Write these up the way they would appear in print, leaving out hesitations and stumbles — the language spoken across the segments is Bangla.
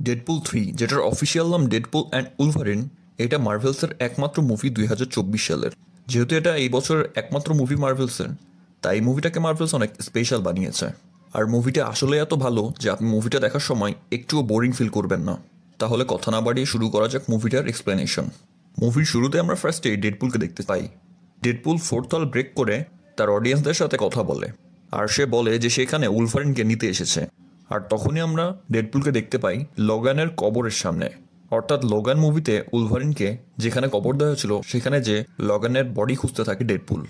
ডেডপুল 3, যেটার অফিসিয়াল নাম ডেডপুল অ্যান্ড উলভারিন, এটা মার্ভেলসের একমাত্র মুভি 2024 সালের। যেহেতু এটা এই বছরের একমাত্র মুভি মার্ভেলসের, তাই মুভিটাকে মার্ভেলস অনেক স্পেশাল বানিয়েছে। আর মুভিটা আসলে এত ভালো যে আপনি মুভিটা দেখার সময় একটুও বোরিং ফিল করবেন না। তাহলে কথা না বাড়িয়ে শুরু করা যাক মুভিটার এক্সপ্লেনেশন। মুভির শুরুতে আমরা ফার্স্টে ডেডপুলকে দেখতে পাই। ডেডপুল ফোর্থ ওয়াল ব্রেক করে তার অডিয়েন্সদের সাথে কথা বলে, আর সে বলে যে সেখানে উলভারিনকে নিতে এসেছে। আর তখনই আমরা ডেডপুলকে দেখতে পাই লোগানের কবরের সামনে, অর্থাৎ লোগান মুভিতে উলভারিনকে যেখানে কবর দেওয়া হয়েছিল সেখানে যে লোগানের বডি খুঁজতে থাকে ডেডপুল।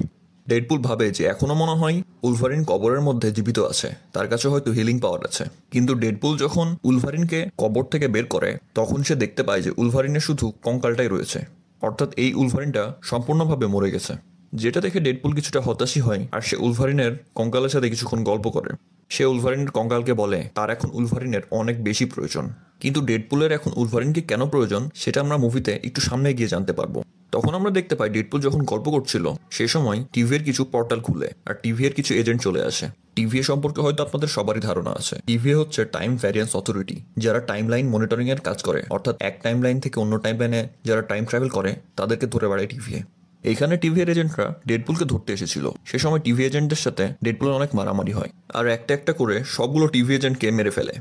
ডেডপুল ভাবে যে এখনো মনে হয় উলভারিন কবরের মধ্যে জীবিত আছে, তার কাছে হয়তো হিলিং পাওয়ার আছে। কিন্তু ডেডপুল যখন উলভারিনকে কবর থেকে বের করে তখন সে দেখতে পায় যে উলভারিনের শুধু কঙ্কালটাই রয়েছে, অর্থাৎ এই উলভারিনটা সম্পূর্ণভাবে মরে গেছে। যেটা দেখে ডেডপুল কিছুটা হতাশই হয়, আর সে উলভারিনের কঙ্কালের সাথে কিছুক্ষণ গল্প করে। সে উলভারিনের কঙ্কালকে বলে তার এখন উলভারিনের অনেক বেশি প্রয়োজন। কিন্তু ডেডপুলের এখন উলভারিনকে কেন প্রয়োজন সেটা আমরা মুভিতে একটু সামনে গিয়ে জানতে পারবো। তখন আমরা দেখতে পাই ডেডপুল যখন গল্প করছিল সেই সময় টিভিএর কিছু পোর্টাল খুলে আর টিভিএর কিছু এজেন্ট চলে আসে। টিভিএ সম্পর্কে হয়তো আপনাদের সবারই ধারণা আছে। টিভিএ হচ্ছে টাইম ভ্যারিয়েন্স অথরিটি, যারা টাইম লাইন মনিটরিং এর কাজ করে, অর্থাৎ এক টাইম লাইন থেকে অন্য টাইম লাইনে যারা টাইম ট্রাভেল করে তাদেরকে ধরে বেড়ায় টিভিএ। এইখানে টিভিএর এজেন্টরা ডেডপুলকে ধরতে এসেছিল। সে সময় টিভি এজেন্টের সাথে ডেডপুলের অনেক মারামারি হয়, আর একটা একটা করে সবগুলো টিভি এজেন্টকে মেরে ফেলে।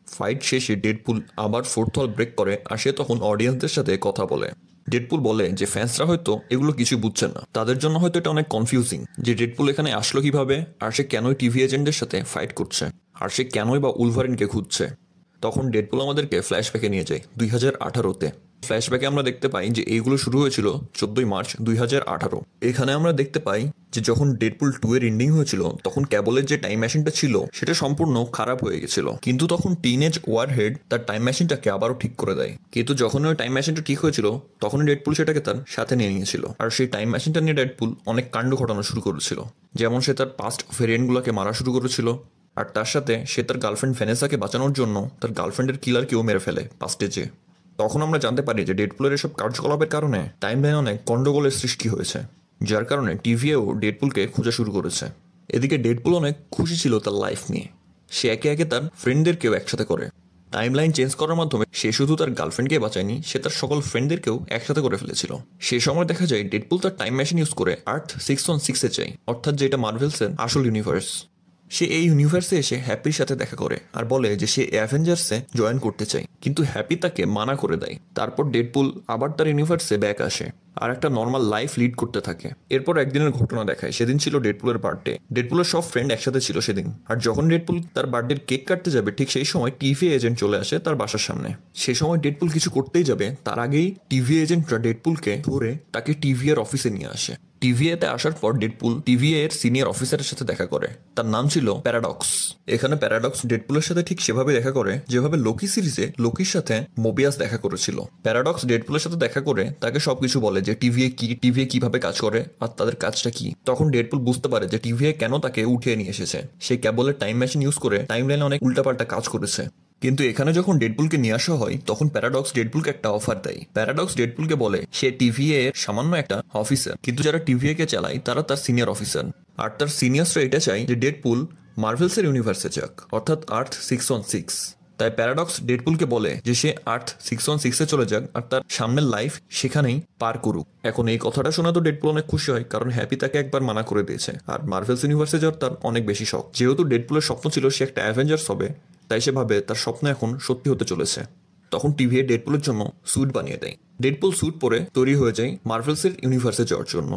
ফাইট শেষে ডেডপুল আবার ফোর্থ ওয়াল ব্রেক করে, আর সে তখন অডিয়েন্সদের সাথে কথা বলে। ডেডপুল বলে যে ফ্যান্সরা হয়তো এগুলো কিছু বুঝছে না, তাদের জন্য হয়তো এটা অনেক কনফিউজিং যে ডেডপুল এখানে আসলো কিভাবে, আর সে কেনই টিভি এজেন্টের সাথে ফাইট করছে, আর সে কেনই বা উলভারিনকে খুঁজছে। তখন ডেডপুল আমাদেরকে ফ্ল্যাশব্যাকে নিয়ে যায় 2018-তে। ফ্ল্যাশব্যাকে আমরা দেখতে পাই যে এইগুলো শুরু হয়েছিল 14 মার্চ 2018। এখানে আমরা দেখতে পাই যে যখন ডেডপুল 2 এর এন্ডিং হয়েছিল তখন ক্যাবলের যে টাইম মেশিনটা ছিল সেটা সম্পূর্ণ খারাপ হয়ে গেছিল, কিন্তু তখন টিনেজ ওয়ারহেড তার টাইম মেশিনটাকে আবারও ঠিক করে দেয়। কিন্তু যখন ওই টাইম মেশিনটা ঠিক হয়েছিল তখনই ডেডপুল সেটাকে তার সাথে নিয়ে নিয়েছিল, আর সেই টাইম মেশিনটা নিয়ে ডেডপুল অনেক কাণ্ড ঘটানো শুরু করেছিল। যেমন সে তার পাস্ট ভেরিয়েন্টগুলোকে মারা শুরু করেছিল, আর তার সাথে সে তার গার্লফ্রেন্ড ভ্যানেসাকে বাঁচানোর জন্য তার গার্লফ্রেন্ডের কিলারকেও মেরে ফেলে পাস্টে যে। তখন আমরা জানতে পারি যে ডেডপুলের এসব কার্যকলাপের কারণে টাইম লাইনে অনেক গন্ডগোলের সৃষ্টি হয়েছে, যার কারণে টিভিএও ডেডপুলকে খোঁজা শুরু করেছে। এদিকে ডেডপুল অনেক খুশি ছিল তার লাইফ নিয়ে। সে একে একে তার ফ্রেন্ডদেরকেও একসাথে করে। টাইম লাইন চেঞ্জ করার মাধ্যমে সে শুধু তার গার্লফ্রেন্ডকে বাঁচায়নি, সে তার সকল ফ্রেন্ডদেরকেও একসাথে করে ফেলেছিল। সে সময় দেখা যায় ডেডপুল তার টাইম মেশিন ইউজ করে আর্থ 616-এ যায়, অর্থাৎ যেটা মার্ভেলসের আসল ইউনিভার্স। সে এই ইউনিভার্সে এসে হ্যাপির সাথে দেখা করে আর বলে যে সে অ্যাভেঞ্জার্সে জয়েন করতে চায়, কিন্তু হ্যাপি তাকে মানা করে দেয়। তারপর ডেডপুল আবার তার ইউনিভার্সে ব্যাক আসে আর একটা নর্মাল লাইফ লিড করতে থাকে। এরপর একদিনের ঘটনা দেখায়, সেদিন ছিল ডেডপুলের বার্থডে। ডেডপুলের সব ফ্রেন্ড একসাথে ছিল সেদিন, আর যখন ডেডপুল তার বার্থডের কেক কাটতে যাবে ঠিক সেই সময় টিভি এজেন্ট চলে আসে তার বাসার সামনে। সে সময় ডেডপুল কিছু করতেই যাবে, তার আগেই টিভি এজেন্টরা ডেডপুলকে ধরে তাকে টিভি এর অফিসে নিয়ে আসে। টিভিএতে আসার পর ডেডপুল টিভিএ এর সিনিয়র অফিসারের সাথে দেখা করে, তার নাম ছিল প্যারাডক্স। এখানে প্যারাডক্স ডেডপুলের সাথে ঠিক সেভাবে দেখা করে যেভাবে লোকি সিরিজে লোকির সাথে মোবিয়াস দেখা করেছিল। প্যারাডক্স ডেডপুলের সাথে দেখা করে তাকে সবকিছু বলে যে টিভিএ কি, টিভিএ কিভাবে কাজ করে আর তাদের কাজটা কি। তখন ডেডপুল বুঝতে পারে যে টিভিএ কেন তাকে উঠিয়ে নিয়ে এসেছে। সে কেবলের টাইম মেশিন ইউজ করে টাইম লাইনে অনেক উল্টাপাল্টা কাজ করেছে। কিন্তু এখানে যখন ডেডপুলকে নিয়ে আসা হয় তখন প্যারাডক্স ডেডপুলকে একটা অফার দেয়। প্যারাডক্স ডেডপুলকে বলে সে টিভিএ এর সামান্য একটা অফিসার, কিন্তু যারা টিভিএ কে চালায় তারা তার সিনিয়র অফিসার। আর তার সিনিয়র্সরা এটা চায় যে ডেডপুল মার্ভেলসের ইউনিভার্সে যাক, অর্থাৎ আর্থ 616। তাই প্যারাডক্স ডেডপুলকে বলে যে সে আর্থ 616-এ চলে যাক আর তার সামনের লাইফ সেখানেই পার করুক। এখন এই কথাটা শোনা তো ডেডপুল অনেক খুশি হয়, কারণ হ্যাপি তাকে একবার মানা করে দিয়েছে। আর মার্ভেলস ইউনিভার্সে যাওয়ার তার অনেক বেশি শখ। যেহেতু ডেডপুলের স্বপ্ন ছিল সে একটা অ্যাভেঞ্জার্স হবে, তাই সে ভাবে তার স্বপ্ন এখন সত্যি হতে চলেছে। তখন টিভিএ ডেডপুলের জন্য স্যুট বানিয়ে দেয়। ডেডপুল স্যুট পরে তৈরি হয়ে যায় মার্ভেলসের ইউনিভার্সে যাওয়ার জন্য।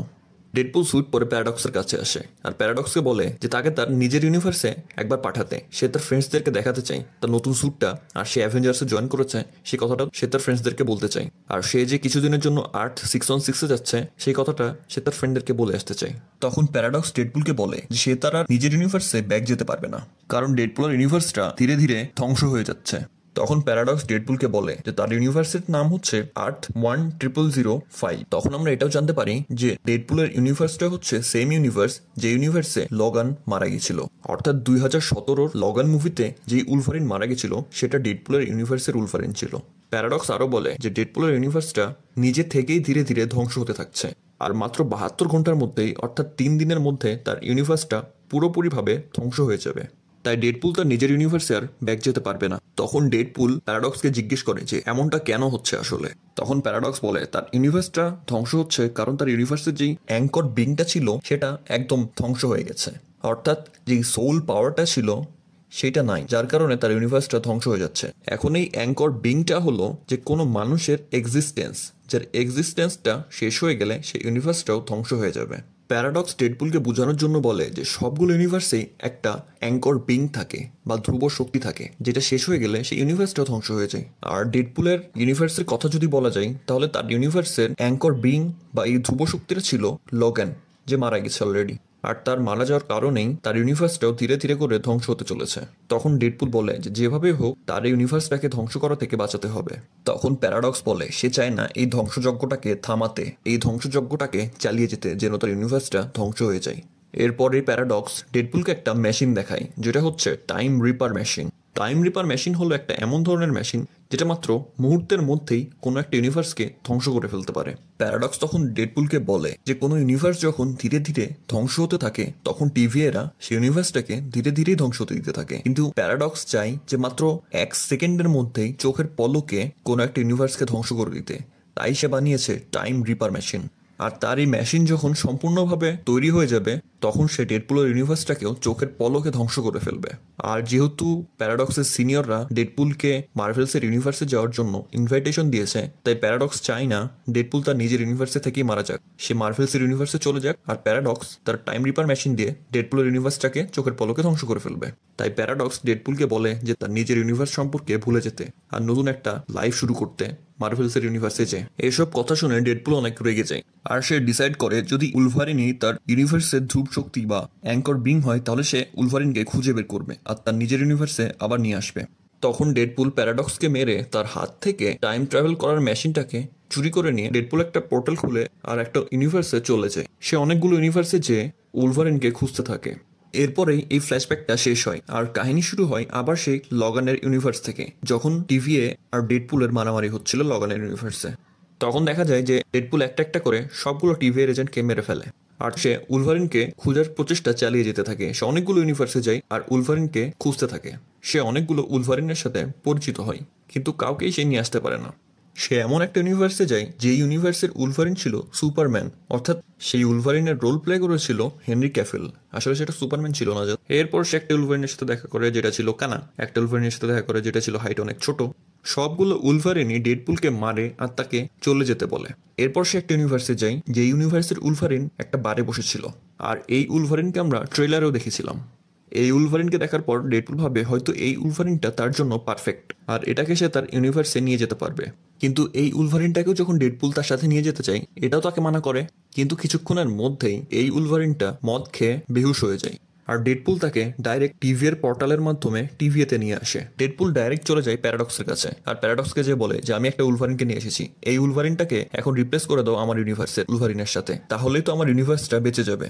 ডেডপুল স্যুট পরে প্যারাডক্সের কাছে আসে আর প্যারাডক্সকে বলে যে তাকে তার নিজের ইউনিভার্সে একবার পাঠাতে। সে তার ফ্রেন্ডসদেরকে দেখাতে চায় তার নতুন স্যুটটা, আর সে অ্যাভেঞ্জার্সে জয়েন করেছে সেই কথাটা সে তার ফ্রেন্ডসদেরকে বলতে চায়। আর সে যে কিছুদিনের জন্য আর্থ 616-এ যাচ্ছে সেই কথাটা সে তার ফ্রেন্ডদেরকে বলে আসতে চায়। তখন প্যারাডক্স ডেডপুলকে বলে যে সে তার আর নিজের ইউনিভার্সে ব্যাক যেতে পারবে না, কারণ ডেডপুলের ইউনিভার্সটা ধীরে ধীরে ধ্বংস হয়ে যাচ্ছে। তখন প্যারাডক্স ডেডপুলকে বলে যে তার ইউনিভার্সের নাম হচ্ছে আর্থ 1005। তখন আমরা এটাও জানতে পারি যে ডেডপুলের ইউনিভার্সটা হচ্ছে সেম ইউনিভার্স যে ইউনিভার্সে লগান মারা গেছিল, অর্থাৎ 2017-র লগান মুভিতে যে উলভারিন মারা গেছিল সেটা ডেডপুলের ইউনিভার্সের উলভারিন ছিল। প্যারাডক্স আরো বলে যে ডেডপুলের ইউনিভার্সটা নিজে থেকেই ধীরে ধীরে ধ্বংস হতে থাকছে, আর মাত্র 72 ঘন্টার মধ্যেই, অর্থাৎ 3 দিনের মধ্যে তার ইউনিভার্সটা পুরোপুরিভাবে ধ্বংস হয়ে যাবে। তাই ডেডপুল তার নিজের ইউনিভার্সে আর ব্যাক যেতে পারবে না। তখন ডেডপুল প্যারাডক্সকে জিজ্ঞেস করে যে এমনটা কেন হচ্ছে আসলে। তখন প্যারাডক্স বলে তার ইউনিভার্সটা ধ্বংস হচ্ছে কারণ তার ইউনিভার্সের যেই অ্যাঙ্কর বিংটা ছিল সেটা একদম ধ্বংস হয়ে গেছে, অর্থাৎ যেই সোল পাওয়ারটা ছিল সেটা নাই, যার কারণে তার ইউনিভার্সটা ধ্বংস হয়ে যাচ্ছে। এখন এই অ্যাঙ্কর বিংটা হলো যে কোনো মানুষের এক্সিস্টেন্স, যার এক্সিস্টেন্সটা শেষ হয়ে গেলে সেই ইউনিভার্সটাও ধ্বংস হয়ে যাবে। প্যারাডক্স ডেডপুলকে বোঝানোর জন্য বলে যে সবগুলো ইউনিভার্সেই একটা অ্যাঙ্কর বিং থাকে বা ধ্রুব শক্তি থাকে, যেটা শেষ হয়ে গেলে সেই ইউনিভার্সটাও ধ্বংস হয়ে যায়। আর ডেডপুলের ইউনিভার্সের কথা যদি বলা যায় তাহলে তার ইউনিভার্সের অ্যাঙ্কর বিং বা এই ধ্রুব শক্তিটা ছিল লোগান, যে মারা গেছে অলরেডি। আর তার মারা যাওয়ার কারণেই তার ইউনিভার্সটাও ধীরে ধীরে করে ধ্বংস হতে চলেছে। তখন ডেডপুল বলে যে যেভাবেই হোক তার ইউনিভার্সটাকে ধ্বংস করা থেকে বাঁচাতে হবে। তখন প্যারাডক্স বলে সে চায় না এই ধ্বংসযজ্ঞটাকে থামাতে, এই ধ্বংসযজ্ঞটাকে চালিয়ে যেতে, যেন তার ইউনিভার্সটা ধ্বংস হয়ে যায়। এরপরে প্যারাডক্স ডেডপুলকে একটা মেশিন দেখায়, যেটা হচ্ছে time reaper machine. Time reaper machine হলো একটা এমন ধরনের মেশিন যেটা মাত্র মুহূর্তের মধ্যেই কোনো একটা ইউনিভার্সকে ধ্বংস করে ফেলতে পারে। প্যারাডক্স তখন ডেডপুলকে বলে যে কোনো ইউনিভার্স যখন ধীরে ধীরে ধ্বংস হতে থাকে তখন টিভিএরা সেই ইউনিভার্সটাকে ধীরে ধীরেই ধ্বংস হতে দিতে থাকে, কিন্তু প্যারাডক্স চাই যে মাত্র 1 সেকেন্ডের মধ্যেই চোখের পলকে কোনো একটা ইউনিভার্সকে ধ্বংস করে দিতে। তাই সে বানিয়েছে টাইম রিপার মেশিন। আর তার এই মেশিন যখন সম্পূর্ণভাবে তৈরি হয়ে যাবে তখন সে ডেডপুলের ইউনিভার্সটাকেও চোখের পলকে ধ্বংস করে ফেলবে। আর যেহেতু প্যারাডক্সের সিনিয়ররা ডেডপুলকে মার্ভেলসের ইউনিভার্সে যাওয়ার জন্য ইনভাইটেশন দিয়েছে, তাই প্যারাডক্স চায় না ডেডপুল তার নিজের ইউনিভার্সে থেকেই মারা যাক, সে মার্ভেলসের ইউনিভার্সে চলে যাক। আর প্যারাডক্স তার টাইম রিপার মেশিন দিয়ে ডেডপুলের ইউনিভার্সটাকে চোখের পলকে ধ্বংস করে ফেলবে। তাই প্যারাডক্স ডেডপুলকে বলে যে তার নিজের ইউনিভার্স সম্পর্কে ভুলে যেতে আর নতুন একটা লাইফ শুরু করতে মার্ভেলসের ইউনিভার্সে যায়। এইসব কথা শুনে ডেডপুল অনেক রেগে যায় আর সে ডিসাইড করে যদি উলভারিনই তার ইউনিভার্সের ধ্রুব শক্তি বা অ্যাঙ্কর বিং হয় তাহলে সে উলভারিনকে খুঁজে বের করবে আর তার নিজের ইউনিভার্সে আবার নিয়ে আসবে। তখন ডেডপুল প্যারাডক্সকে মেরে তার হাত থেকে টাইম ট্রাভেল করার মেশিনটাকে চুরি করে নিয়ে ডেডপুল একটা পোর্টাল খুলে আর একটা ইউনিভার্সে চলে যায়। সে অনেকগুলো ইউনিভার্সে যেয়ে উলভারিনকে খুঁজতে থাকে। এরপরেই এই ফ্ল্যাশব্যাকটা শেষ হয় আর কাহিনী শুরু হয় আবার সেই লগানের ইউনিভার্স থেকে, যখন টিভিএ আর ডেডপুলের মারামারি হচ্ছিল লগানের ইউনিভার্সে। তখন দেখা যায় যে ডেডপুল একটা একটা করে সবগুলো টিভিএর এজেন্টকে মেরে ফেলে আর সে উলভারিনকে খোঁজার প্রচেষ্টা চালিয়ে যেতে থাকে। সে অনেকগুলো ইউনিভার্সে যায় আর উলভারিনকে খুঁজতে থাকে। সে অনেকগুলো উলভারিনের সাথে পরিচিত হয়, কিন্তু কাউকেই সে নিয়ে আসতে পারে না। সে এমন একটা ইউনিভার্সে যায় যে ইউনিভার্সের উলভারিন ছিল সুপারম্যান, অর্থাৎ সেই উলভারিনের রোল প্লে করেছিল হেনরি ক্যাফিল। আসলে সেটা সুপারম্যান ছিল না। এরপর সে একটা উলভারিনের সাথে দেখা করে যেটা ছিল কানা, একটা উলভারিনের সাথে দেখা করে যেটা ছিল হাইট অনেক ছোট। সবগুলো উলভারিনই ডেডপুলকে মারে আর তাকে চলে যেতে বলে। এরপর সে একটা ইউনিভার্সে যায় যে ইউনিভার্সের উলভারিন একটা বারে বসেছিল, আর এই উলভারিনকে আমরা ট্রেলারেও দেখেছিলাম। এই উলভারিনকে দেখার পর ডেডপুল ভাবে হয়তো এই উলভারিনটা তার জন্য পারফেক্ট আর এটাকে সে তার ইউনিভার্সে নিয়ে যেতে পারবে। কিন্তু এই উলভারিনটাকেও যখন ডেডপুল তার সাথে নিয়ে যেতে চায় এটাও তাকে মানা করে, কিন্তু কিছুক্ষণের মধ্যেই এই উলভারিনটা মদ খেয়ে বেহুশ হয়ে যায় আর ডেডপুল তাকে ডাইরেক্ট টিভিএর পোর্টালের মাধ্যমে টিভিএতে নিয়ে আসে। ডেডপুল ডাইরেক্ট চলে যায় প্যারাডক্সের কাছে আর প্যারাডক্সকে যে বলে যে আমি একটা উলভারিনকে নিয়ে এসেছি, এই উলভারিনটাকে এখন রিপ্লেস করে দাও আমার ইউনিভার্সের উলভারিনের সাথে, তাহলেই তো আমার ইউনিভার্সটা বেঁচে যাবে।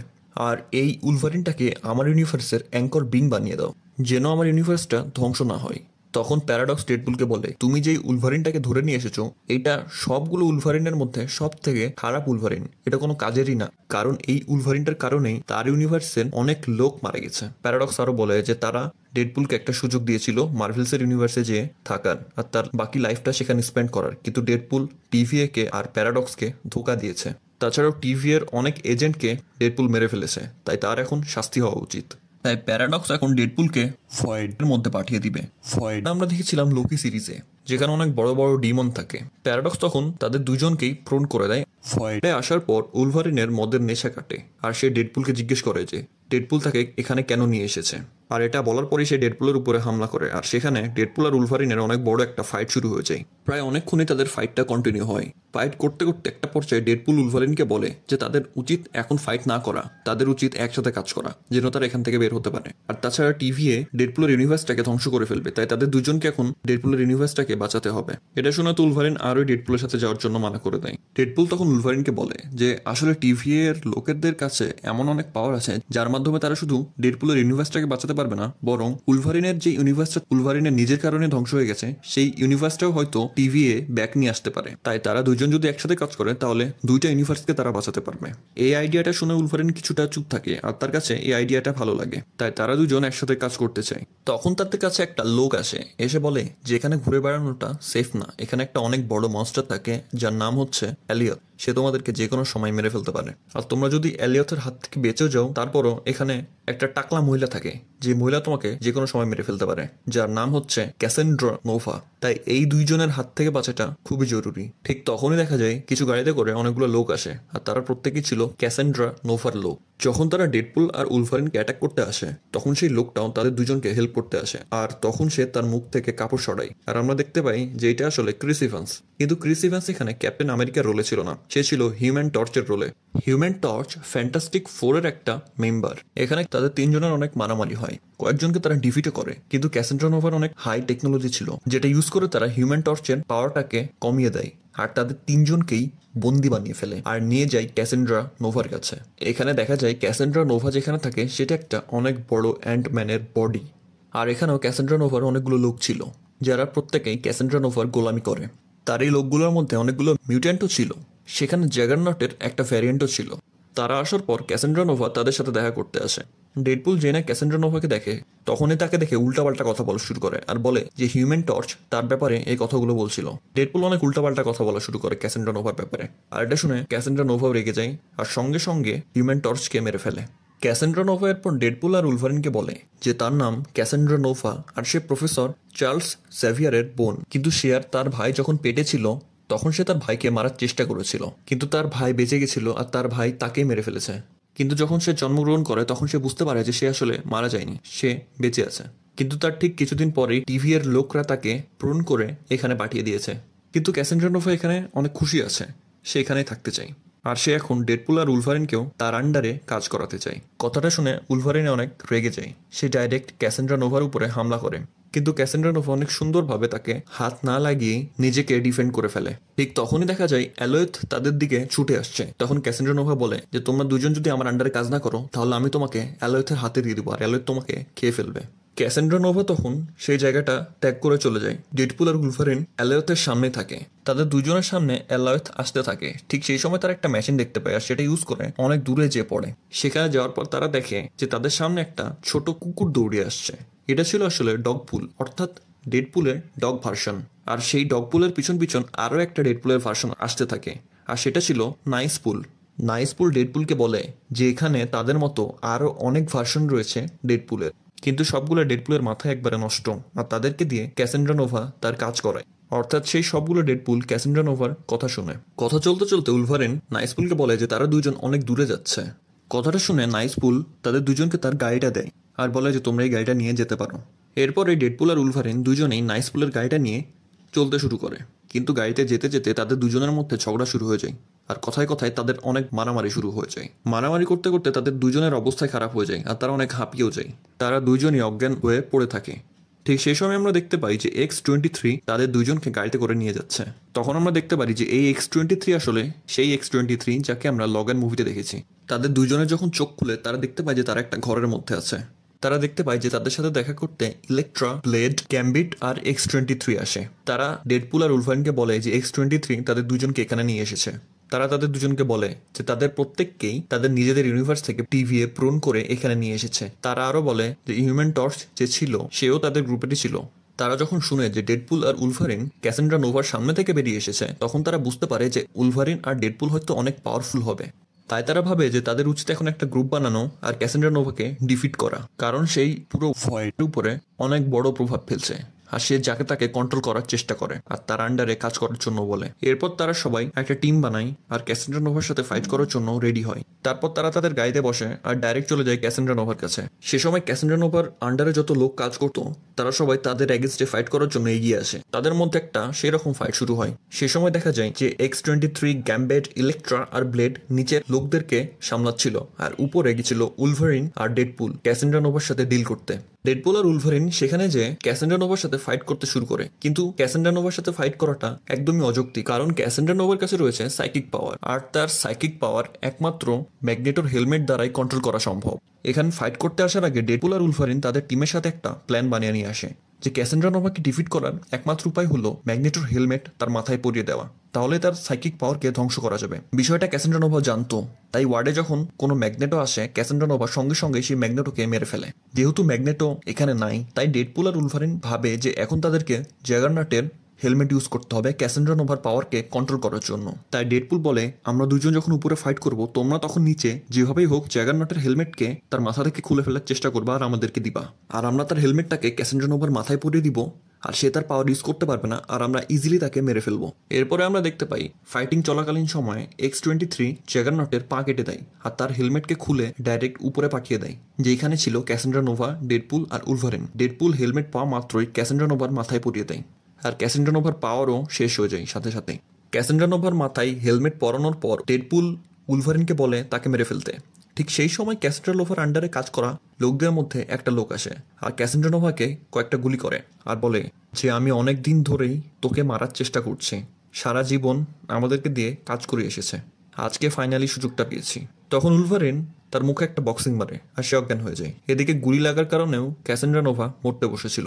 আর এই উলভারিনটাকে আমার ইউনিভার্সের অ্যাঙ্কর বিং বানিয়ে দাও, যেন আমার ইউনিভার্সটা ধ্বংস না হয়। তখন প্যারাডক্স ডেডপুলকে বলে তুমি যেই উলভারিনটাকে ধরে নিয়ে এসেছো এটা সবগুলো উলভারিনের মধ্যে সব থেকে খারাপ উলভারিন, এটা কোনো কাজেরই না, কারণ এই উলভারিনটার কারণেই তার ইউনিভার্সের অনেক লোক মারা গেছে। প্যারাডক্স আরো বলে যে তারা ডেডপুলকে একটা সুযোগ দিয়েছিল মার্ভেলসের ইউনিভার্সে যেয়ে থাকার আর তার বাকি লাইফটা সেখানে স্পেন্ড করার, কিন্তু ডেডপুল টিভিএ কে আর প্যারাডক্সকে ধোকা দিয়েছে। তাছাড়াও টিভিএর অনেক এজেন্টকে ডেডপুল মেরে ফেলেছে, তাই তার এখন শাস্তি হওয়া উচিত। তাই প্যারাডক্স এখন ডেডপুলকে ভয়েডের মধ্যে পাঠিয়ে দিবে। ভয়েড আমরা দেখেছিলাম লোকি সিরিজে, যেখানে অনেক বড় বড় ডিমন থাকে। প্যারাডক্স তখন তাদের দুজনকেই প্রণ করে দেয়। ভয়েডে আসার পর উলভারিনের মদের নেশা কাটে আর সে ডেডপুলকে জিজ্ঞেস করে যে ডেডপুল তাকে এখানে কেন নিয়ে এসেছে। আর এটা বলার পরই সে ডেডপুলের উপরে হামলা করে আর সেখানে ডেডপুল আর উলভারিনের অনেক বড় একটা ফাইট শুরু হয়ে যায়। প্রায় অনেকক্ষণই তাদের ফাইটটা কন্টিনিউ হয়। ফাইট করতে করতে একটা পর্যায়ে ডেডপুল উলভারিনকে বলে যে তাদের উচিত এখন ফাইট না করা, তাদের উচিত একসাথে কাজ করা, যেন তারা এখান থেকে বের হতে পারে। আর তাছাড়া টিভিএ ডেডপুলের ইউনিভার্সটাকে ধ্বংস করে ফেলবে, তাই তাদের দুজনকে এখন ডেডপুলের ইউনিভার্সটাকে বাঁচাতে হবে। এটা শুনে তো উলভারিন আরোই ডেডপুলের সাথে যাওয়ার জন্য মানা করে দেয়। ডেডপুল তখন উলভারিনকে বলে যে আসলে টিভিএ এর লোকেদের কাছে এমন অনেক পাওয়ার আছে যার মাধ্যমে তারা শুধু ডেডপুলের ইউনিভার্সটাকে বাঁচাতে পারে পারবে না, বরং উলভারিনের যে ইউনিভার্সটা উলভারিনের নিজের কারণে ধ্বংস হয়ে গেছে সেই ইউনিভার্সটাও হয়তো টিভিএ ব্যাক নিয়ে আসতে পারে। তাই তারা দুজন যদি একসাথে কাজ করে তাহলে দুইটা ইউনিভার্সকে তারা বাঁচাতে পারবে। এই আইডিয়াটা শুনে উলভারিন কিছুটা চুপ থাকে আর তার কাছে এই আইডিয়াটা ভালো লাগে, তাই তারা দুজন একসাথে কাজ করতে চায়। তখন তাদের কাছে একটা লোক আসে, এসে বলে যে এখানে ঘুরে বেড়ানোটা সেফ না, এখানে একটা অনেক বড় মনস্টার থাকে যার নাম হচ্ছে এলিয়ট, সে তোমাদেরকে যে কোনো সময় মেরে ফেলতে পারে। আর তোমরা যদি এলিয়টের হাত থেকে বেঁচেও যাও তারপরও এখানে একটা টাকলা মহিলা থাকে যে মহিলা তোমাকে যে কোনো সময় মেরে ফেলতে পারে, যার নাম হচ্ছে ক্যাসেন্ড্রা নোভা। তাই এই দুইজনের হাত থেকে বাঁচাটা খুবই জরুরি। ঠিক তখনই দেখা যায় কিছু গাড়িতে করে অনেকগুলো লোক আসে আর তারা প্রত্যেকেই ছিল ক্যাসেন্ড্রা নোভার লোক। যখন তারা ডেডপুল আর উলভারিনকে অ্যাটাক করতে আসে তখন সেই লোকটাও তাদের দুজনকে হেল্প করতে আসে আর তখন সে তার মুখ থেকে কাপড় সরায় আর আমরা দেখতে পাই যে এটা আসলে ক্রিস ইভান্স। কিন্তু ক্রিস ইভান্স এখানে ক্যাপ্টেন আমেরিকার রোলে ছিল না, সে ছিল হিউম্যান টর্চের রোলে। হিউম্যান টর্চ ফ্যান্টাস্টিক ফোরের একটা মেম্বার। এখানে তাদের তিনজনের অনেক মারামারি হয়, কয়েকজনকে তারা ডিফিটও করে, কিন্তু ক্যাসেন্ড্রা নোভার অনেক হাই টেকনোলজি ছিল যেটা ইউজ করে তারা হিউম্যান টর্চের পাওয়ারটাকে কমিয়ে দেয় আর তাদের তিনজনকেই বন্দি বানিয়ে ফেলে আর নিয়ে যায় ক্যাসেন্ড্রা নোভার কাছে। এখানে দেখা যায় ক্যাসেন্ড্রা নোভা যেখানে থাকে সেটা একটা অনেক বড় অ্যান্টম্যানের বডি। আর এখানেও ক্যাসেন্ড্রা নোভার অনেকগুলো লোক ছিল যারা প্রত্যেকেই ক্যাসেন্ড্রা নোভার গোলামি করে। তার এই লোকগুলোর মধ্যে অনেকগুলো মিউট্যান্টও ছিল, সেখানে জাগারনটের একটা ভ্যারিয়েন্টও ছিল। তারা আসার পর ক্যাসেন্ড্রা নোভা তাদের সাথে দেখা করতে আসে। ডেডপুল যে না ক্যাসেন্ড্রা নোভাকে দেখে তখনই তাকে দেখে উল্টাপাল্টা কথা বলা শুরু করে আর বলে যে হিউম্যান টর্চ তার ব্যাপারে এই কথাগুলো বলছিল। ডেডপুল অনেক উল্টাপাল্টা কথা বলা শুরু করে ক্যাসেন্ড্রা নোভার ব্যাপারে আর এটা শুনে ক্যাসেন্ড্রা নোভাও রেগে যায় আর সঙ্গে সঙ্গে হিউম্যান টর্চকে মেরে ফেলে। ক্যাসেন্ড্রা নোভা এরপর ডেডপুল আর উলভারিনকে বলে যে তার নাম ক্যাসেন্ড্রা নোভা আর সে প্রফেসর চার্লস জেভিয়ারের বোন, কিন্তু সে আর তার ভাই যখন পেটে ছিল তখন সে তার ভাইকে মারার চেষ্টা করেছিল, কিন্তু তার ভাই বেঁচে গেছিল আর তার ভাই তাকেই মেরে ফেলেছে। কিন্তু যখন সে জন্মগ্রহণ করে তখন সে বুঝতে পারে যে সে আসলে মারা যায়নি, সে বেঁচে আছে। কিন্তু তার ঠিক কিছুদিন পরেই টিভি এর লোকরা তাকে প্রণ করে এখানে পাঠিয়ে দিয়েছে। কিন্তু ক্যাসেন্ড্রা নোভা এখানে অনেক খুশি আছে, সে এখানেই থাকতে চায় আর সে এখন ডেডপুল আর উলভারিনকেও তার আন্ডারে কাজ করাতে চায়। কথাটা শুনে উলভারিনে অনেক রেগে যায়, সে ডাইরেক্ট ক্যাসেন্ড্রা নোভার উপরে হামলা করে, কিন্তু ক্যাসেন্ড্রা নোভা অনেক সুন্দরভাবে তাকে হাত না লাগিয়ে নিজেকে ডিফেন্ড করে ফেলে। ঠিক তখনই দেখা যায় এলোয়েথ তাদের দিকে ছুটে আসছে। তখন ক্যাসেন্ড্রা নোভা বলে যে তোমরা দুজন যদি আমার আন্ডারে কাজ না করো তাহলে আমি তোমাকে এলোয়েথের হাতে দিয়ে দিব আর এলোয়েথ তোমাকে খেয়ে ফেলবে। ক্যাসেন্ড্রা নোভা তখন সেই জায়গাটা ত্যাগ করে চলে যায়। ডেডপুল আর উলভারিন এলোয়েথের সামনে থাকে, তাদের দুজনের সামনে এলোয়েথ আসতে থাকে। ঠিক সেই সময় তারা একটা মেশিন দেখতে পায় আর সেটা ইউজ করে অনেক দূরে যেয়ে পড়ে। সেখানে যাওয়ার পর তারা দেখে যে তাদের সামনে একটা ছোট কুকুর দৌড়িয়ে আসছে। এটা ছিল আসলে ডগপুল, অর্থাৎ ডেডপুলের ডগ ভার্সন। আর সেই ডগপুলের পিছন পিছন আরও একটা ডেডপুলের ভার্সন আসতে থাকে আর সেটা ছিল নাইসপুল। নাইসপুল ডেডপুলকে বলে যে এখানে তাদের মতো আরও অনেক ভার্সন রয়েছে ডেডপুলের, কিন্তু সবগুলো ডেডপুলের মাথায় একবারে নষ্ট আর তাদেরকে দিয়ে ক্যাসেন্ড্রা নোভা তার কাজ করায়। অর্থাৎ সেই সবগুলো ডেডপুল ক্যাসেন্ড্রা নোভার কথা শুনে। কথা চলতে চলতে উলভারিন নাইসপুলকে বলে যে তারা দুজন অনেক দূরে যাচ্ছে। কথাটা শুনে নাইসপুল তাদের দুজনকে তার গাড়িটা দেয় আর বলে যে তোমরা এই গাড়িটা নিয়ে যেতে পারো। এরপর এই ডেডপুল আর উলভারিন দুজনেই নাইসপুলের গাড়িটা নিয়ে চলতে শুরু করে, কিন্তু গাড়িতে যেতে যেতে তাদের দুজনের মধ্যে ঝগড়া শুরু হয়ে যায় আর কথায় কথায় তাদের অনেক মারামারি শুরু হয়ে যায়। মারামারি করতে করতে তাদের দুজনের অবস্থায় খারাপ হয়ে যায় আর তারা অনেক হাঁপিয়েও যায়। তারা দুজনই অজ্ঞান হয়ে পড়ে থাকে। ঠিক সেই সময় আমরা দেখতে পাই যে X-23 তাদের দুজনকে গাড়িতে করে নিয়ে যাচ্ছে। তখন আমরা দেখতে পারি যে এই X-23 আসলে সেই X-23 যাকে আমরা লগন মুভিতে দেখেছি। তাদের দুজনের যখন চোখ খুলে তারা দেখতে পায় যে তারা একটা ঘরের মধ্যে আছে। তারা দেখতে পায় যে তাদের সাথে দেখা করতে ইলেকট্রা, ব্লেড, গ্যাম্বিট আর X-23 আসে। তারা ডেডপুল আর উলভারিনকে বলে যে X-23 তাদের দুজনকে এখানে নিয়ে এসেছে। তারা তাদের দুজনকে বলে যে তাদের প্রত্যেককেই তাদের নিজেদের ইউনিভার্স থেকে টিভিএ প্রণ করে এখানে নিয়ে এসেছে। তারা আরো বলে যে হিউম্যান টর্চ যে ছিল সেও তাদের গ্রুপেরই ছিল। তারা যখন শুনে যে ডেডপুল আর উলভারিন ক্যাসেন্ড্রা নোভার সামনে থেকে বেরিয়ে এসেছে তখন তারা বুঝতে পারে যে উলভারিন আর ডেডপুল হয়তো অনেক পাওয়ারফুল হবে। তাই তারা ভাবে যে তাদের উচিত এখন একটা গ্রুপ বানানো আর ক্যাসেন্ড্রা নোভাকে ডিফিট করা, কারণ সেই পুরো ভয়ের উপরে অনেক বড় প্রভাব ফেলছে আর সে যাকে তাকে কন্ট্রোল করার চেষ্টা করে আর তার আন্ডারে কাজ করার জন্য বলে। এরপর তারা সবাই একটা টিম বানায় আর ক্যাসেন্ড্রা নোভার সাথে ফাইট করার জন্য রেডি হয়। তারপর তারা তাদের গাড়িতে বসে আর ডাইরেক্ট চলে যায় ক্যাসেন্ড্রা নোভার কাছে। সে সময় ক্যাসেন্ড্রা নোভার আন্ডারে যত লোক কাজ করতো তারা সবাই তাদের এগেইনস্টে ফাইট করার জন্য এগিয়ে আসে। তাদের মধ্যে একটা সেরকম ফাইট শুরু হয়। সে সময় দেখা যায় যে X-23, গ্যাম্বেট, ইলেকট্রা আর ব্লেড নিচের লোকদেরকে সামলাচ্ছিল আর উপরে গেছিল উলভারিন আর ডেডপুল ক্যাসেন্ড্রা নোভার সাথে ডিল করতে। ডেডপুল আর উলভারিন সেখানে যে ক্যাসান্ড্রা নোভার সাথে ফাইট করতে শুরু করে, কিন্তু ক্যাসান্ড্রা নোভার সাথে ফাইট করাটা একদমই অযৌক্তিক, কারণ ক্যাসান্ড্রা নোভার কাছে রয়েছে সাইকিক পাওয়ার, আর তার সাইকিক পাওয়ার একমাত্র ম্যাগনেটোর হেলমেট দ্বারাই কন্ট্রোল করা সম্ভব। এখানে ফাইট করতে আসার আগে ডেডপুল আর উলভারিন তাদের টিমের সাথে একটা প্ল্যান বানিয়ে নিয়ে আসে যে ক্যাসান্ড্রা নোভাকে ডিফিট করার একমাত্র উপায় হলো ম্যাগনেটোর হেলমেট তার মাথায় পরিয়ে দেওয়া, তাহলে তার সাইকিক পাওয়ারকে ধ্বংস করা যাবে। বিষয়টা ক্যাসান্ড্রা নোভা জানতো, তাই ওয়ার্ডে যখন কোনো ম্যাগনেটো আসে ক্যাসান্ড্রা নোভা সঙ্গে সঙ্গে সেই ম্যাগনেটোকে মেরে ফেলে। যেহেতু ম্যাগনেটো এখানে নাই, তাই ডেডপুল আর উলভারিন ভাবে যে এখন তাদেরকে জাগারনাটের হেলমেট ইউজ করতে হবে ক্যাসান্ড্রা নোভার পাওয়ারকে কন্ট্রোল করার জন্য। তাই ডেডপুল বলে, আমরা দুজন যখন উপরে ফাইট করব, তোমরা তখন নিচে যেভাবেই হোক জাগারনাটের হেলমেটকে তার মাথা থেকে খুলে ফেলার চেষ্টা করবা আর আমাদেরকে দিবা, আর আমরা তার হেলমেটটাকে ক্যাসান্ড্রা নোভার মাথায় পরিয়ে দিব, আর সে তার পাওয়ার ইউজ করতে পারবে না, আর আমরা ইজিলি তাকে মেরে ফেলবো। এরপরে আমরা দেখতে পাই ফাইটিং চলাকালীন সময়ে X-23 জাগারনটের পা কেটে দেয় আর তার হেলমেটকে খুলে ডাইরেক্ট উপরে পাঠিয়ে দেয়, যেখানে ছিল ক্যাসান্ড্রা নোভা, ডেডপুল আর উলভারিন। ডেডপুল হেলমেট পাওয়া মাত্রই ক্যাসান্ড্রা নোভার মাথায় পরিয়ে দেয়, আর ক্যাসান্ড্রা নোভার পাওয়ারও শেষ হয়ে যায় সাথে সাথে। ক্যাসান্ড্রা নোভার মাথায় হেলমেট পরানোর পর ডেডপুল উলভারিনকে বলে তাকে মেরে ফেলতে। ঠিক সেই সময় ক্যাসান্ড্রা নোভার আন্ডারে কাজ করা লোকদের মধ্যে একটা লোক আসে আর ক্যাসান্ড্রা নোভাকে কয়েকটা গুলি করে আর বলে যে আমি অনেক দিন ধরেই তোকে মারার চেষ্টা করছি, সারা জীবন আমাদেরকে দিয়ে কাজ করে এসেছে, আজকে ফাইনালি সুযোগটা পেয়েছি। তখন উলভারিন তার মুখে একটা বক্সিং মারে আর সে অজ্ঞান হয়ে যায়। এদিকে গুলি লাগার কারণেও ক্যাসান্ড্রা নোভা মরতে বসেছিল।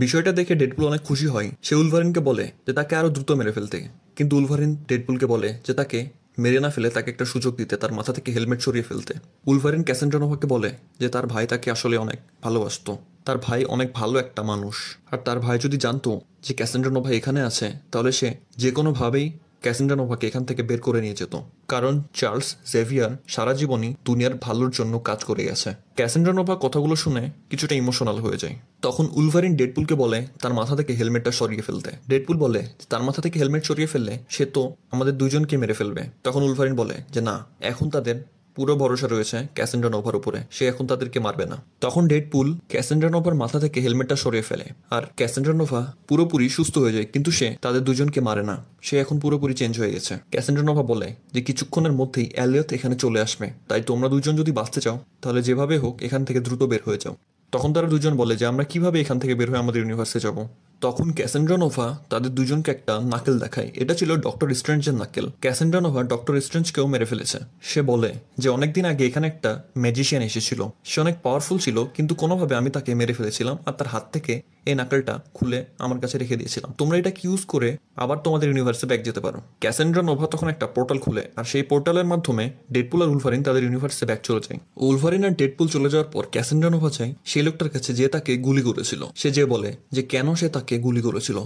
বিষয়টা দেখে ডেডপুল অনেক খুশি হয়। সে উলভারিনকে বলে যে তাকে আরো দ্রুত মেরে ফেলতে, কিন্তু উলভারিন ডেডপুলকে বলে যে তাকে মেরে না ফেলে তাকে একটা সুযোগ দিতে, তার মাথা থেকে হেলমেট সরিয়ে ফেলতে। উলভারিন ক্যাসান্ড্রা নোভাকে বলে যে তার ভাই তাকে আসলে অনেক ভালোবাসতো, তার ভাই অনেক ভালো একটা মানুষ, আর তার ভাই যদি জানতো যে ক্যাসান্ড্রা নোভা এখানে আছে তাহলে সে যে কোনোভাবেই ক্যাসান্ড্রা নোভাকে এখান থেকে বের করে নিয়ে যেত, কারণ চার্লস জেভিয়ার সারা জীবনই দুনিয়ার ভালোর জন্য কাজ করে গেছে। ক্যাসান্ড্রা নোভা কথাগুলো শুনে কিছুটা ইমোশনাল হয়ে যায়। তখন উলভারিন ডেডপুলকে বলে তার মাথা থেকে হেলমেটটা সরিয়ে ফেলতে। ডেডপুল বলে তার মাথা থেকে হেলমেট সরিয়ে ফেললে সে তো আমাদের দুজনকে মেরে ফেলবে। তখন উলভারিন বলে যে না, এখন তাদের পুরো ভরসা রয়েছে ক্যাসান্ড্রা নোভার উপরে, সে এখন তাদেরকে মারবে না। তখন ডেডপুল ক্যাসান্ড্রা নোভার মাথা থেকে হেলমেটটা সরিয়ে ফেলে আর ক্যাসান্ড্রা নোভা পুরোপুরি সুস্থ হয়ে যায়, কিন্তু সে তাদের দুজনকে মারে না, সে এখন পুরোপুরি চেঞ্জ হয়ে গেছে। ক্যাসান্ড্রা নোভা বলে যে কিছুক্ষণের মধ্যেই এলিয়ট এখানে চলে আসবে, তাই তোমরা দুজন যদি বাঁচতে চাও তাহলে যেভাবে হোক এখান থেকে দ্রুত বের হয়ে যাও। তখন তারা দুজন বলে যে আমরা কিভাবে এখান থেকে বের হয়ে আমাদের ইউনিভার্সে যাব। তখন ক্যাসান্ড্রা নোভা তাদের দুজনকে একটা নাকেল দেখায়, এটা ছিল ডক্টর স্ট্রেঞ্জের নাকেল। ক্যাসান্ড্রা নোভা ডক্টর স্ট্রেঞ্জকেও মেরে ফেলেছে। সে বলে যে অনেকদিন আগে এখানে একটা ম্যাজিশিয়ান এসেছিল, সে অনেক পাওয়ারফুল ছিল, কিন্তু কোনোভাবে আমি তাকে মেরে ফেলেছিলাম আর তার হাত থেকে এই নাকেলটা খুলে আমার কাছে রেখে দিয়েছিলাম, তোমরা এটা ইউজ করে আবার তোমাদের ইউনিভার্সে ব্যাক যেতে পারো। ক্যাসান্ড্রা নোভা তখন একটা পোর্টাল খুলে আর সেই পোর্টালের মাধ্যমে ডেডপুল আর উলভারিন তাদের ইউনিভার্সে ব্যাক চলে যায়। উলভারিন আর ডেডপুল চলে যাওয়ার পর ক্যাসান্ড্রা নোভা চায় সেই লোকটার কাছে যে তাকে গুলি করেছিল। সে যে বলে যে কেন সে তাকে গুলি করেছিল।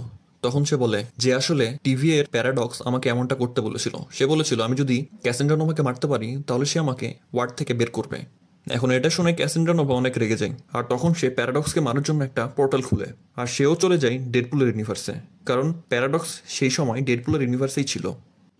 তখন সে বলে যে আসলে টিভি এর প্যারাডক্স আমাকে এমনটা করতে বলেছিল। সে বলেছিল আমি যদি ক্যাসান্ড্রা নোভাকে মারতে পারি তাহলে সে আমাকে ওয়ার্ড থেকে বের করবে। এখন এটা শুনে ক্যাসান্ড্রা নোভা অনেক রেগে যায় আর তখন সে প্যারাডক্সকে মারার জন্য একটা পোর্টাল খুলে আর সেও চলে যায় ডেডপুলের ইউনিভার্সে, কারণ প্যারাডক্স সেই সময় ডেডপুলের ইউনিভার্সেই ছিল।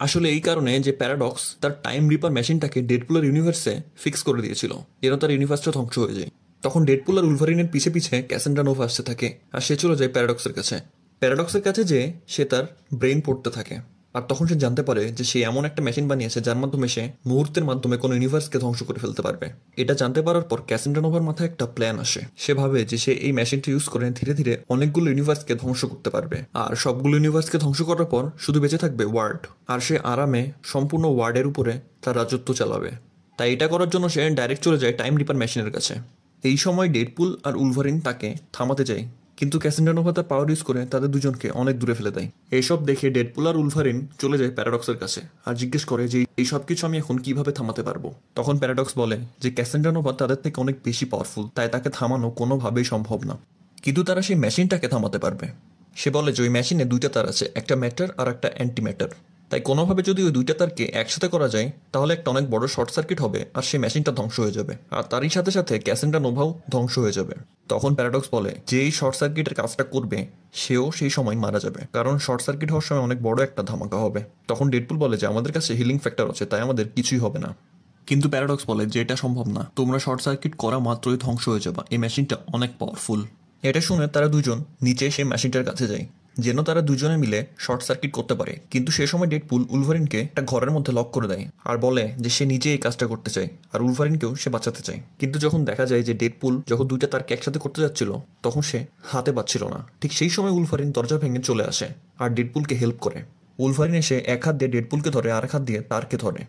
আসলে এই কারণে যে প্যারাডক্স তার টাইম রিপার মেশিনটাকে ডেডপুলের ইউনিভার্সে ফিক্স করে দিয়েছিল যেন তার ইউনিভার্সটা ধ্বংস হয়ে যায়। তখন ডেডপুল আর উলভারিনের পিছে পিছে ক্যাসান্ড্রা নোভা আসতে থাকে আর সে চলে যায় প্যারাডক্সের কাছে। প্যারাডক্সের কাছে যে সে তার ব্রেইন পড়তে থাকে আর তখন সে জানতে পারে যে সে এমন একটা মেশিন বানিয়েছে যার মাধ্যমে সে মুহূর্তের মাধ্যমে কোনো ইউনিভার্সকে ধ্বংস করে ফেলতে পারবে। এটা জানতে পারার পর ক্যাসান্ড্রা নোভার মাথায় একটা প্ল্যান আসে। সে ভাবে যে সে এই মেশিনটা ইউজ করে ধীরে ধীরে অনেকগুলো ইউনিভার্সকে ধ্বংস করতে পারবে, আর সবগুলো ইউনিভার্সকে ধ্বংস করার পর শুধু বেঁচে থাকবে ওয়ার্ড, আর সে আরামে সম্পূর্ণ ওয়ার্ডের উপরে তার রাজত্ব চালাবে। তাই এটা করার জন্য সে ডাইরেক্ট চলে যায় টাইম রিপার মেশিনের কাছে। এই সময় ডেডপুল আর উলভারিন তাকে থামাতে যায়, কিন্তু ক্যাসান্ড্রা নোভা তার পাওয়ার ইউজ করে তাদের দুজনকে অনেক দূরে ফেলে দেয়। এইসব দেখে ডেডপুল আর উলভারিন চলে যায় প্যারাডক্সের কাছে আর জিজ্ঞেস করে যে এই সব কিছু আমি এখন কিভাবে থামাতে পারবো। তখন প্যারাডক্স বলে যে ক্যাসান্ড্রা নোভা তাদের থেকে অনেক বেশি পাওয়ারফুল, তাই তাকে থামানো কোনোভাবেই সম্ভব না, কিন্তু তারা সেই মেশিনটাকে থামাতে পারবে। সে বলে যে ওই মেশিনে দুইটা তার আছে, একটা ম্যাটার আর একটা অ্যান্টি ম্যাটার, তাই কোনোভাবে যদি ওই দুইটা তারকে একসাথে করা যায় তাহলে একটা অনেক বড় শর্ট সার্কিট হবে আর সেই মেশিনটা ধ্বংস হয়ে যাবে, আর তারই সাথে সাথে ক্যাসান্ড্রা নোভাও ধ্বংস হয়ে যাবে। তখন প্যারাডক্স বলে যে এই শর্ট সার্কিটের কাজটা করবে সেও সেই সময় মারা যাবে, কারণ শর্ট সার্কিট হওয়ার সময় অনেক বড় একটা ধামাকা হবে। তখন ডেডপুল বলে যে আমাদের কাছে হিলিং ফ্যাক্টর আছে, তাই আমাদের কিছুই হবে না, কিন্তু প্যারাডক্স বলে যে এটা সম্ভব না, তোমরা শর্ট সার্কিট করা মাত্রই ধ্বংস হয়ে যাবে, এই মেশিনটা অনেক পাওয়ারফুল। এটা শুনে তারা দুজন নিচে সেই মেশিনটার কাছে যায় যেন তারা দুজনে মিলে শর্ট সার্কিট করতে পারে। কিন্তু সে সময় ডেডপুল উলভারিনকে একটা ঘরের মধ্যে লক করে দেয় আর বলে যে সে নিজে এই কাজটা করতে চায় আর উলভারিনকেও সে বাঁচাতে চায়। কিন্তু যখন দেখা যায় যে ডেডপুল যখন দুইটা তারকে একসাথে করতে যাচ্ছিল তখন সে হাতে পাচ্ছিল না। ঠিক সেই সময় উলভারিন দরজা ভেঙে চলে আসে আর ডেডপুলকে হেল্প করে। উলভারিন এসে এক হাত দিয়ে ডেডপুলকে ধরে আর এক হাত দিয়ে তারকে ধরে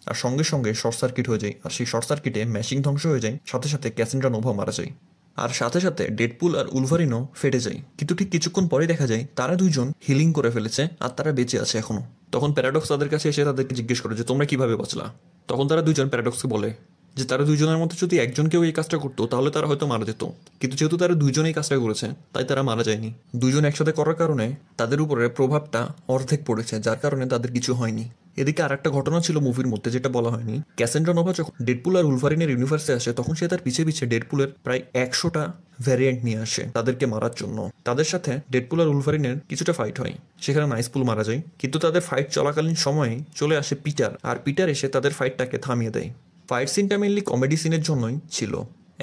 আর সঙ্গে সঙ্গে শর্ট সার্কিট হয়ে যায়। আর সেই শর্ট সার্কিটে মেশিন ধ্বংস হয়ে যায়, সাথে সাথে ক্যাসেন্ড্রা নোভা মারা যায় আর সাথে সাথে ডেডপুল আর উলভারিনও ফেটে যায়। কিন্তু ঠিক কিছুক্ষণ পরে দেখা যায় তারা দুইজন হিলিং করে ফেলেছে আর তারা বেঁচে আছে এখনো। তখন প্যারাডক্স তাদের কাছে এসে তাদেরকে জিজ্ঞেস করে যে তোমরা কিভাবে বাঁচলা। তখন তারা দুইজন প্যারাডক্সকে বলে যে তারা দুইজনের মধ্যে যদি একজনকেও এই কাজটা করতো তাহলে তারা হয়তো মারা যেত, কিন্তু যেহেতু তারা দুইজনেই কাজটা করেছে তাই তারা মারা যায়নি। দুইজন একসাথে করার কারণে তাদের উপরে প্রভাবটা অর্ধেক পড়েছে, যার কারণে তাদের কিছু হয়নি। এদিকে আর একটা ঘটনা ছিল মুভির মধ্যে যেটা বলা হয়নি। ক্যাসেন্ড্রা নোভা যখন ডেডপুল আর উলভারিনের ইউনিভার্সে আসে তখন সে তার পিছে পিছে ডেডপুলের প্রায় 100টা ভ্যারিয়েন্ট নিয়ে আসে তাদেরকে মারার জন্য। তাদের সাথে ডেডপুল আর উলভারিনের কিছুটা ফাইট হয়, সেখানে নাইসপুল মারা যায়। কিন্তু তাদের ফাইট চলাকালীন সময়ে চলে আসে পিটার আর পিটার এসে তাদের ফাইটটাকে থামিয়ে দেয়। ফাইট সিনটা মেনলি কমেডি সিনের জন্যই ছিল।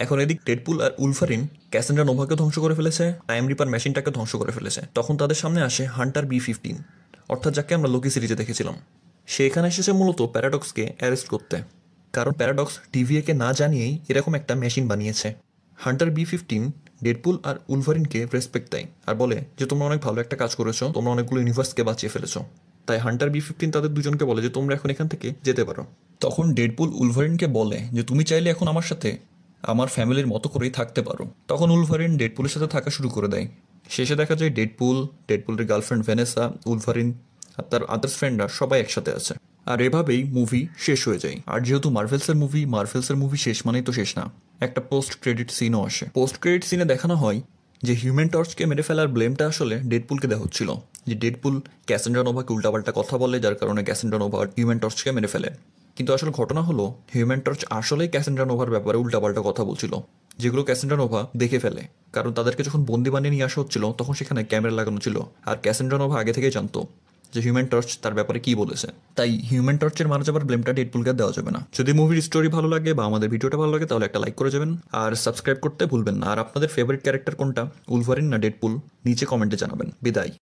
এখন এদিক ডেডপুল আর উলভারিন ক্যাসেন্ড্রা নোভাকে ধ্বংস করে ফেলেছে, টাইম রিপার মেশিনটাকে ধ্বংস করে ফেলেছে। তখন তাদের সামনে আসে হান্টার B-15, অর্থাৎ যাকে আমরা লোকি সিরিজে দেখেছিলাম। সে এখানে এসেছে মূলত প্যারাডক্সকে অ্যারেস্ট করতে, কারণ প্যারাডক্স টিভিএকে না জানিয়েই এরকম একটা মেশিন বানিয়েছে। হান্টার B-15 ডেডপুল আর উলভারিনকে রেসপেক্ট দেয় আর বলে যে তোমরা অনেক ভালো একটা কাজ করেছো, তোমরা অনেকগুলো ইউনিভার্সকে বাঁচিয়ে ফেলেছো। তাই হান্টার B-15 তাদের দুজনকে বলে যে তোমরা এখন এখান থেকে যেতে পারো। তখন ডেডপুল উলভারিনকে বলে যে তুমি চাইলে এখন আমার সাথে আমার ফ্যামিলির মতো করেই থাকতে পারো। তখন উলভারিন ডেডপুলের সাথে থাকা শুরু করে দেয়। শেষে দেখা যায় ডেডপুলের গার্লফ্রেন্ড ভেনেসা, উলভারিন আর তার আদার্স ফ্রেন্ডরা সবাই একসাথে আছে। আর এভাবেই মুভি শেষ হয়ে যায়। আর যেহেতু মার্ভেলসের মুভি শেষ মানেই তো শেষ না, একটা পোস্ট ক্রেডিট সিনও আসে। পোস্ট ক্রেডিট সিনে দেখানো হয় যে হিউম্যান টর্চকে মেরে ফেলার ব্লেমটা আসলে ডেডপুলকে দেওয়া হচ্ছিল, যে ডেডপুল ক্যাসেন্ড্রা নোভাকে উল্টাপাল্টা কথা বলে যার কারণে ক্যাসেন্ড্রা নোভা হিউম্যান টর্চকে মেরে ফেলে। কিন্তু আসলে ঘটনা হলো হিউম্যান টর্চ আসলেই ক্যাসেন্ড্রা নোভার ব্যাপারে উল্টাপাল্টা কথা বলছিল, যেগুলো ক্যাসেন্ড্রা নোভা দেখে ফেলে। কারণ তাদেরকে যখন বন্দি বানিয়ে নিয়ে আসা হচ্ছিল তখন সেখানে ক্যামেরা লাগানো ছিল আর ক্যাসেন্ড্রা নোভা আগে থেকেই জানতো যে হিউম্যান টর্চ তার ব্যাপারে কি বলেছে। তাই হিউম্যান টর্চের মারা যাবার ব্লেমটা ডেডপুলকে দেওয়া যাবে না। যদি মুভির স্টোরি ভালো লাগে বা আমাদের ভিডিওটা ভালো লাগে তাহলে একটা লাইক করে যাবেন আর সাবস্ক্রাইব করতে ভুলবেন না। আর আপনাদের ফেভারিট ক্যারেক্টার কোনটা, উলভারিন না ডেডপুল, নিচে কমেন্টে জানাবেন। বিদায়।